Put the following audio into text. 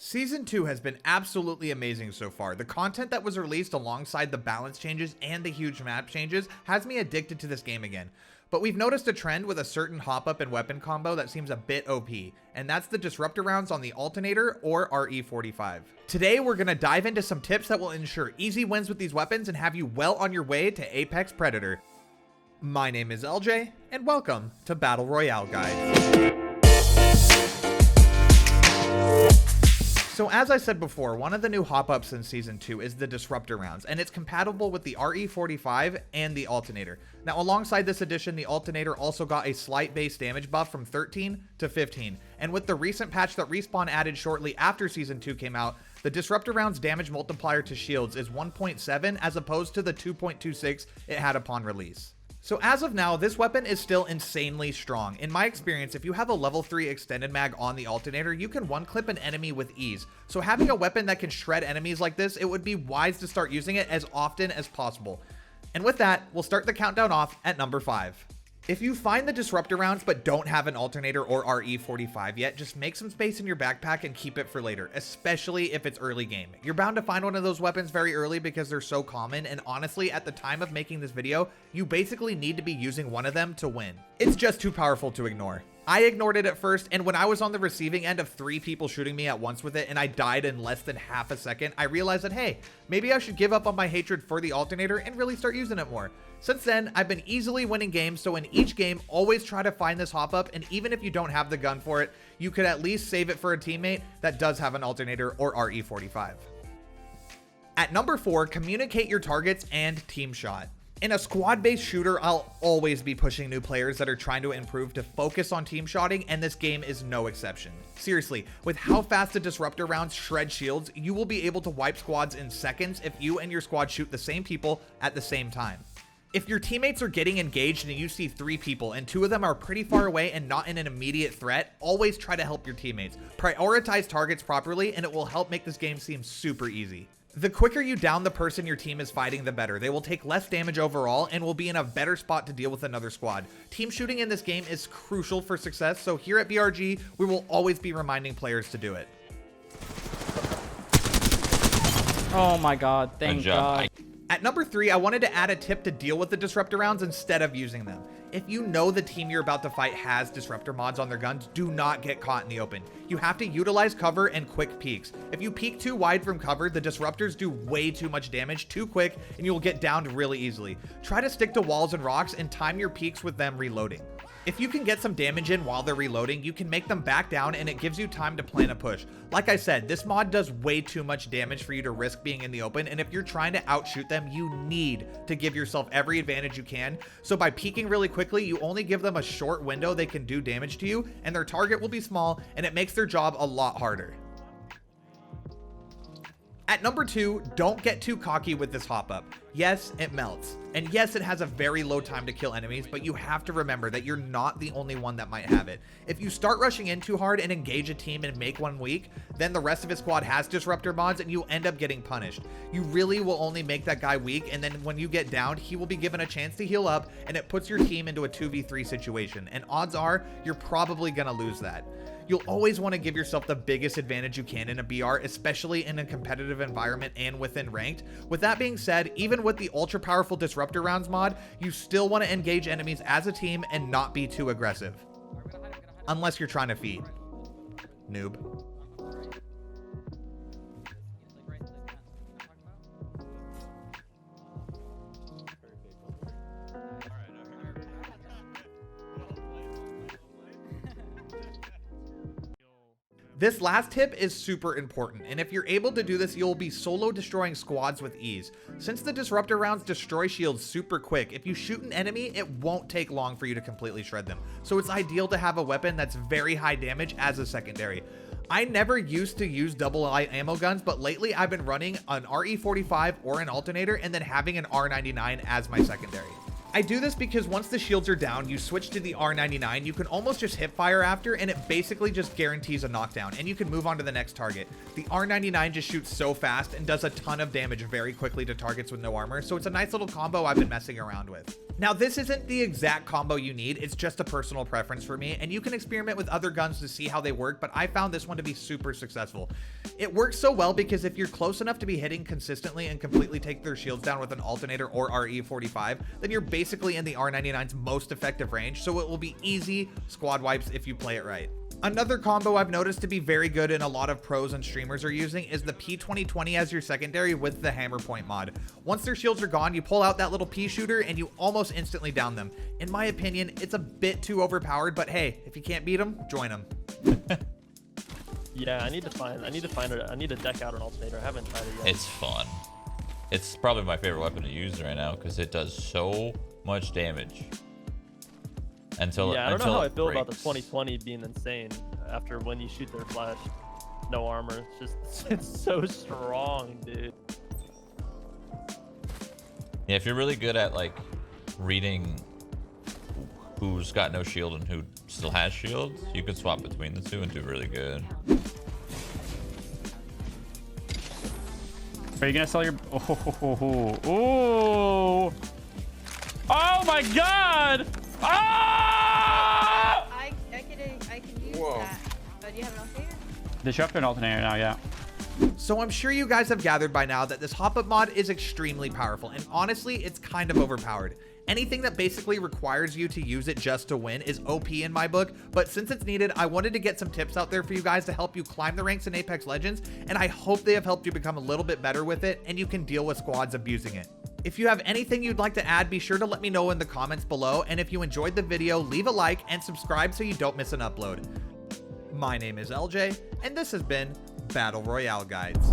Season 2 has been absolutely amazing so far. The content that was released alongside the balance changes and the huge map changes has me addicted to this game again. But we've noticed a trend with a certain hop-up and weapon combo that seems a bit OP, and that's the Disruptor rounds on the alternator or RE45. Today we're going to dive into some tips that will ensure easy wins with these weapons and have you well on your way to Apex Predator. My name is LJ, and welcome to Battle Royale Guide. So as I said before, one of the new hop-ups in Season 2 is the Disruptor rounds, and it's compatible with the RE45 and the alternator. Now alongside this addition, the alternator also got a slight base damage buff from 13 to 15, and with the recent patch that Respawn added shortly after Season 2 came out, the Disruptor rounds damage multiplier to shields is 1.7 as opposed to the 2.26 it had upon release. So as of now, this weapon is still insanely strong. In my experience, if you have a level 3 extended mag on the alternator, you can one-clip an enemy with ease. So having a weapon that can shred enemies like this, it would be wise to start using it as often as possible. And with that, we'll start the countdown off at number 5. If you find the Disruptor rounds but don't have an alternator or RE45 yet, just make some space in your backpack and keep it for later, especially if it's early game. You're bound to find one of those weapons very early because they're so common, and honestly, at the time of making this video, you basically need to be using one of them to win. It's just too powerful to ignore. I ignored it at first, and when I was on the receiving end of 3 people shooting me at once with it and I died in less than half a second, I realized that, hey, maybe I should give up on my hatred for the alternator and really start using it more. Since then, I've been easily winning games, so in each game, always try to find this hop up, and even if you don't have the gun for it, you could at least save it for a teammate that does have an alternator or RE45. At number 4, communicate your targets and team shot. In a squad-based shooter, I'll always be pushing new players that are trying to improve to focus on team shotting, and this game is no exception. Seriously, with how fast the Disruptor rounds shred shields, you will be able to wipe squads in seconds if you and your squad shoot the same people at the same time. If your teammates are getting engaged and you see 3 people and 2 of them are pretty far away and not in an immediate threat, always try to help your teammates. Prioritize targets properly, and it will help make this game seem super easy. The quicker you down the person your team is fighting, the better. They will take less damage overall and will be in a better spot to deal with another squad. Team shooting in this game is crucial for success, so here at BRG, we will always be reminding players to do it. Oh my god, thank God. At number 3, I wanted to add a tip to deal with the Disruptor rounds instead of using them. If you know the team you're about to fight has Disruptor mods on their guns, do not get caught in the open. You have to utilize cover and quick peeks. If you peek too wide from cover, the Disruptors do way too much damage too quick and you will get downed really easily. Try to stick to walls and rocks and time your peeks with them reloading. If you can get some damage in while they're reloading, you can make them back down and it gives you time to plan a push. Like I said, this mod does way too much damage for you to risk being in the open, and if you're trying to outshoot them, you need to give yourself every advantage you can. So by peeking really quickly, you only give them a short window they can do damage to you, and their target will be small, and it makes their job a lot harder. At number 2, don't get too cocky with this hop-up. Yes, it melts. And yes, it has a very low time to kill enemies, but you have to remember that you're not the only one that might have it. If you start rushing in too hard and engage a team and make one weak, then the rest of his squad has Disruptor mods and you end up getting punished. You really will only make that guy weak, and then when you get downed, he will be given a chance to heal up, and it puts your team into a 2v3 situation, and odds are you're probably gonna lose that. You'll always want to give yourself the biggest advantage you can in a BR, especially in a competitive environment and within ranked. With that being said, even with the ultra powerful Disruptor rounds mod, you still want to engage enemies as a team and not be too aggressive. Unless you're trying to feed. Noob. This last tip is super important, and if you're able to do this, you'll be solo destroying squads with ease. Since the Disruptor rounds destroy shields super quick, if you shoot an enemy, it won't take long for you to completely shred them. So it's ideal to have a weapon that's very high damage as a secondary. I never used to use double ammo guns, but lately I've been running an RE45 or an alternator and then having an R99 as my secondary. I do this because once the shields are down, you switch to the R99, you can almost just hip fire after, and it basically just guarantees a knockdown, and you can move on to the next target. The R99 just shoots so fast and does a ton of damage very quickly to targets with no armor, so it's a nice little combo I've been messing around with. Now, this isn't the exact combo you need, it's just a personal preference for me, and you can experiment with other guns to see how they work, but I found this one to be super successful. It works so well because if you're close enough to be hitting consistently and completely take their shields down with an alternator or RE45, then you're basically in the R99's most effective range, so it will be easy squad wipes if you play it right. Another combo I've noticed to be very good and a lot of pros and streamers are using is the P2020 as your secondary with the hammer point mod. Once their shields are gone, you pull out that little P shooter and you almost instantly down them. In my opinion, it's a bit too overpowered, but hey, if you can't beat them, join them. Yeah, I need to deck out an alternator. I haven't tried it yet. It's fun. It's probably my favorite weapon to use right now because it does so much damage. I don't know how I feel about the 2020 being insane after when you shoot their flash, no armor. It's so strong, dude. Yeah, if you're really good at like reading who's got no shield and who still has shields, you can swap between the two and do really good. Are you gonna sell your? Oh my God! Oh! I can use that. Do you have an alternator? Disruptor an alternator now, yeah. So I'm sure you guys have gathered by now that this hop-up mod is extremely powerful, and honestly, it's kind of overpowered. Anything that basically requires you to use it just to win is OP in my book, but since it's needed, I wanted to get some tips out there for you guys to help you climb the ranks in Apex Legends, and I hope they have helped you become a little bit better with it, and you can deal with squads abusing it. If you have anything you'd like to add, be sure to let me know in the comments below, and if you enjoyed the video, leave a like and subscribe so you don't miss an upload. My name is LJ, and this has been Battle Royale Guides.